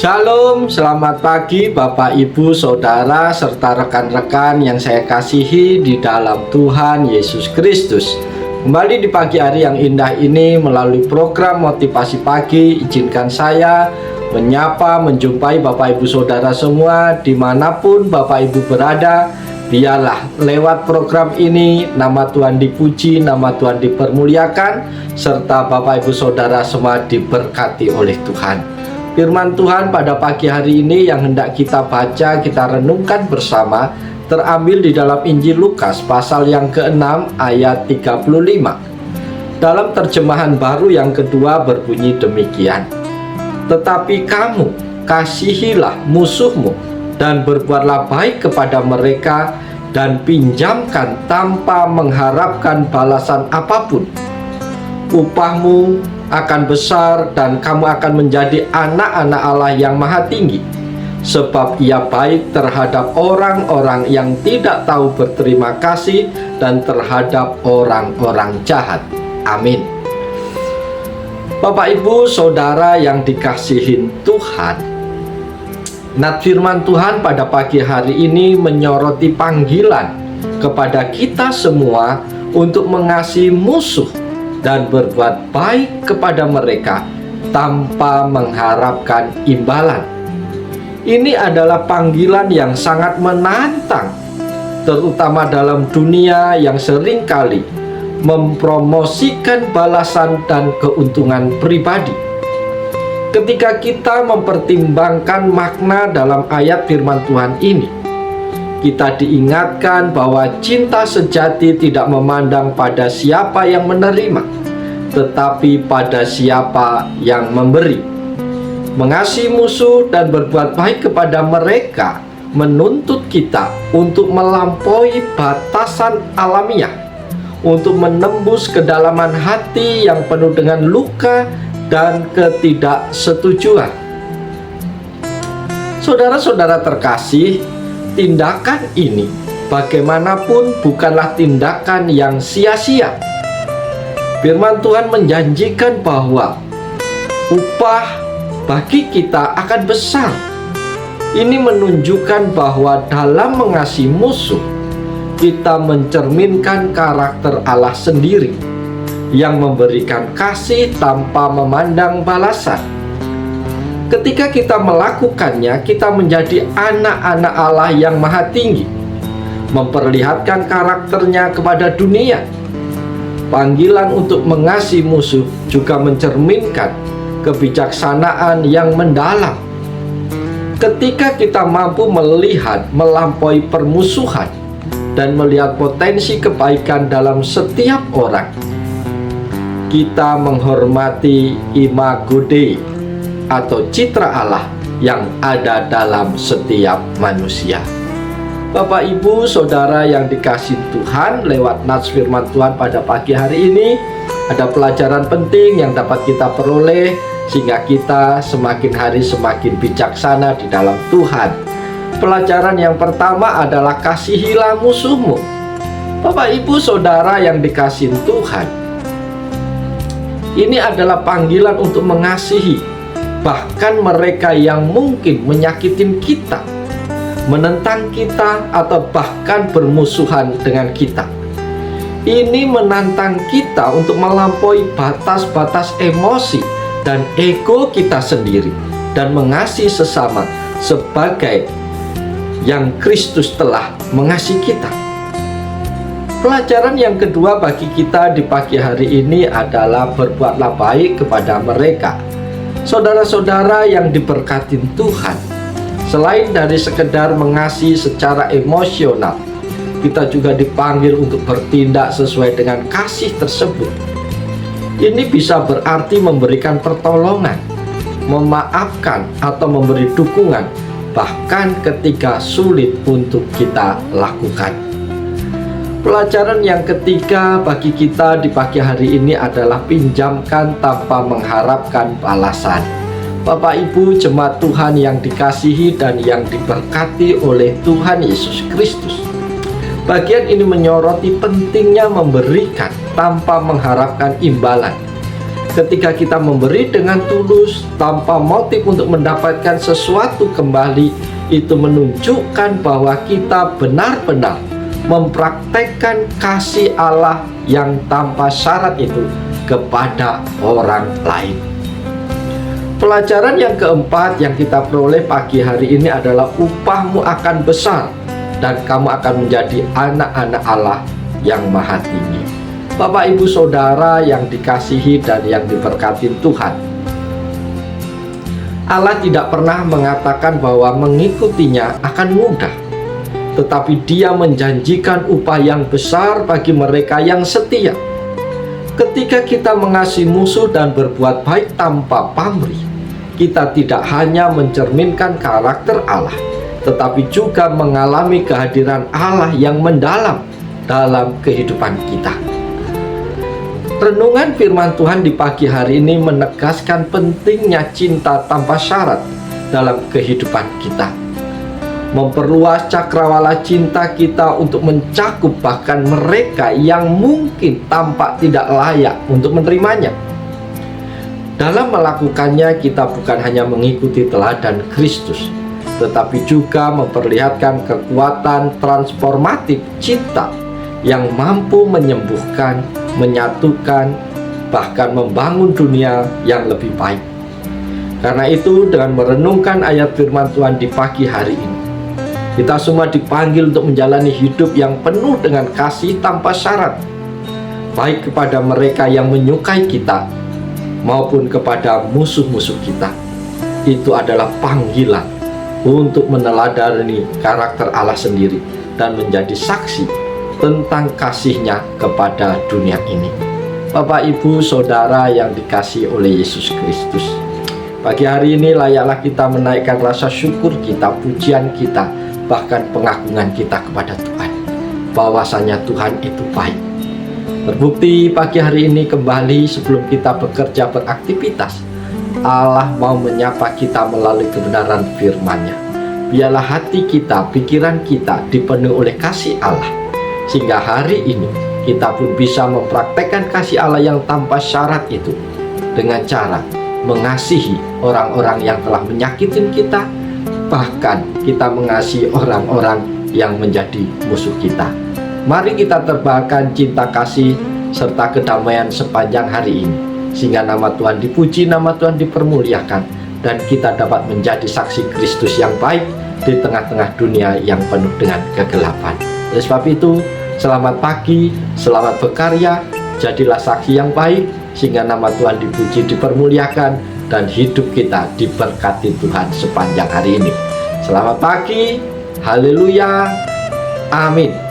Shalom, selamat pagi Bapak, Ibu, Saudara, serta rekan-rekan yang saya kasihi di dalam Tuhan Yesus Kristus. Kembali di pagi hari yang indah ini melalui program Motivasi Pagi, izinkan saya menyapa, menjumpai Bapak, Ibu, Saudara semua dimanapun Bapak, Ibu berada. Biarlah lewat program ini nama Tuhan dipuji, nama Tuhan dipermuliakan, serta Bapak, Ibu, Saudara semua diberkati oleh Tuhan. Firman Tuhan pada pagi hari ini yang hendak kita baca, kita renungkan bersama, terambil di dalam Injil Lukas pasal yang ke-6 ayat 35. Dalam terjemahan baru yang kedua berbunyi demikian. Tetapi kamu kasihilah musuhmu dan berbuatlah baik kepada mereka dan pinjamkan tanpa mengharapkan balasan apapun. Upahmu akan besar dan kamu akan menjadi anak-anak Allah yang maha tinggi, sebab ia baik terhadap orang-orang yang tidak tahu berterima kasih dan terhadap orang-orang jahat. Amin. Bapak, Ibu, Saudara yang dikasihin Tuhan, nat firman Tuhan pada pagi hari ini menyoroti panggilan kepada kita semua untuk mengasihi musuh dan berbuat baik kepada mereka tanpa mengharapkan imbalan. Ini adalah panggilan yang sangat menantang, terutama dalam dunia yang seringkali mempromosikan balasan dan keuntungan pribadi. Ketika kita mempertimbangkan makna dalam ayat firman Tuhan ini, kita diingatkan bahwa cinta sejati tidak memandang pada siapa yang menerima, tetapi pada siapa yang memberi. Mengasihi musuh dan berbuat baik kepada mereka menuntut kita untuk melampaui batasan alamiah, untuk menembus kedalaman hati yang penuh dengan luka dan ketidaksetujuan. Saudara-saudara terkasih, tindakan ini bagaimanapun bukanlah tindakan yang sia-sia. Firman Tuhan menjanjikan bahwa upah bagi kita akan besar. Ini menunjukkan bahwa dalam mengasihi musuh, kita mencerminkan karakter Allah sendiri yang memberikan kasih tanpa memandang balasan. Ketika kita melakukannya, kita menjadi anak-anak Allah yang maha tinggi, memperlihatkan karakternya kepada dunia. Panggilan untuk mengasihi musuh juga mencerminkan kebijaksanaan yang mendalam. Ketika kita mampu melihat melampaui permusuhan dan melihat potensi kebaikan dalam setiap orang, kita menghormati imago Dei atau citra Allah yang ada dalam setiap manusia. Bapak, Ibu, Saudara yang dikasihi Tuhan, lewat nats firman Tuhan pada pagi hari ini ada pelajaran penting yang dapat kita peroleh sehingga kita semakin hari semakin bijaksana di dalam Tuhan. Pelajaran yang pertama adalah kasihilah musuhmu. Bapak, Ibu, Saudara yang dikasihi Tuhan, ini adalah panggilan untuk mengasihi bahkan mereka yang mungkin menyakitin kita, menentang kita, atau bahkan bermusuhan dengan kita. Ini menantang kita untuk melampaui batas-batas emosi dan ego kita sendiri dan mengasihi sesama sebagai yang Kristus telah mengasihi kita. Pelajaran yang kedua bagi kita di pagi hari ini adalah berbuatlah baik kepada mereka. Saudara-saudara yang diberkati Tuhan, selain dari sekedar mengasihi secara emosional, kita juga dipanggil untuk bertindak sesuai dengan kasih tersebut. Ini bisa berarti memberikan pertolongan, memaafkan, atau memberi dukungan, bahkan ketika sulit untuk kita lakukan. Pelajaran yang ketiga bagi kita di pagi hari ini adalah pinjamkan tanpa mengharapkan balasan. Bapak, Ibu, jemaat Tuhan yang dikasihi dan yang diberkati oleh Tuhan Yesus Kristus, bagian ini menyoroti pentingnya memberikan tanpa mengharapkan imbalan. Ketika kita memberi dengan tulus tanpa motif untuk mendapatkan sesuatu kembali, itu menunjukkan bahwa kita benar-benar mempraktekkan kasih Allah yang tanpa syarat itu kepada orang lain. Pelajaran yang keempat yang kita peroleh pagi hari ini adalah upahmu akan besar dan kamu akan menjadi anak-anak Allah yang maha tinggi. Bapak, Ibu, Saudara yang dikasihi dan yang diberkati Tuhan, Allah tidak pernah mengatakan bahwa mengikutinya akan mudah, tetapi Dia menjanjikan upah yang besar bagi mereka yang setia. Ketika kita mengasihi musuh dan berbuat baik tanpa pamrih, kita tidak hanya mencerminkan karakter Allah, tetapi juga mengalami kehadiran Allah yang mendalam dalam kehidupan kita. Renungan firman Tuhan di pagi hari ini menegaskan pentingnya cinta tanpa syarat dalam kehidupan kita. Memperluas cakrawala cinta kita untuk mencakup bahkan mereka yang mungkin tampak tidak layak untuk menerimanya. Dalam melakukannya, kita bukan hanya mengikuti teladan Kristus, tetapi juga memperlihatkan kekuatan transformatif cinta yang mampu menyembuhkan, menyatukan, bahkan membangun dunia yang lebih baik. Karena itu, dengan merenungkan ayat firman Tuhan di pagi hari ini, kita semua dipanggil untuk menjalani hidup yang penuh dengan kasih tanpa syarat, baik kepada mereka yang menyukai kita maupun kepada musuh-musuh kita. Itu adalah panggilan untuk meneladani karakter Allah sendiri dan menjadi saksi tentang kasih-Nya kepada dunia ini. Bapak, Ibu, Saudara yang dikasihi oleh Yesus Kristus, pagi hari ini layaklah kita menaikkan rasa syukur kita, pujian kita, bahkan pengagungan kita kepada Tuhan, bahwasanya Tuhan itu baik. Terbukti pagi hari ini kembali sebelum kita bekerja beraktivitas, Allah mau menyapa kita melalui kebenaran firman-Nya. Biarlah hati kita, pikiran kita dipenuhi oleh kasih Allah, sehingga hari ini kita pun bisa mempraktekkan kasih Allah yang tanpa syarat itu dengan cara mengasihi orang-orang yang telah menyakitin kita, bahkan kita mengasihi orang-orang yang menjadi musuh kita. Mari kita terbahkan cinta kasih serta kedamaian sepanjang hari ini, sehingga nama Tuhan dipuji, nama Tuhan dipermuliakan, dan kita dapat menjadi saksi Kristus yang baik di tengah-tengah dunia yang penuh dengan kegelapan. Oleh sebab itu, selamat pagi, selamat berkarya, jadilah saksi yang baik, sehingga nama Tuhan dipuji, dipermuliakan, dan hidup kita diberkati Tuhan sepanjang hari ini. Selamat pagi, haleluya, amin.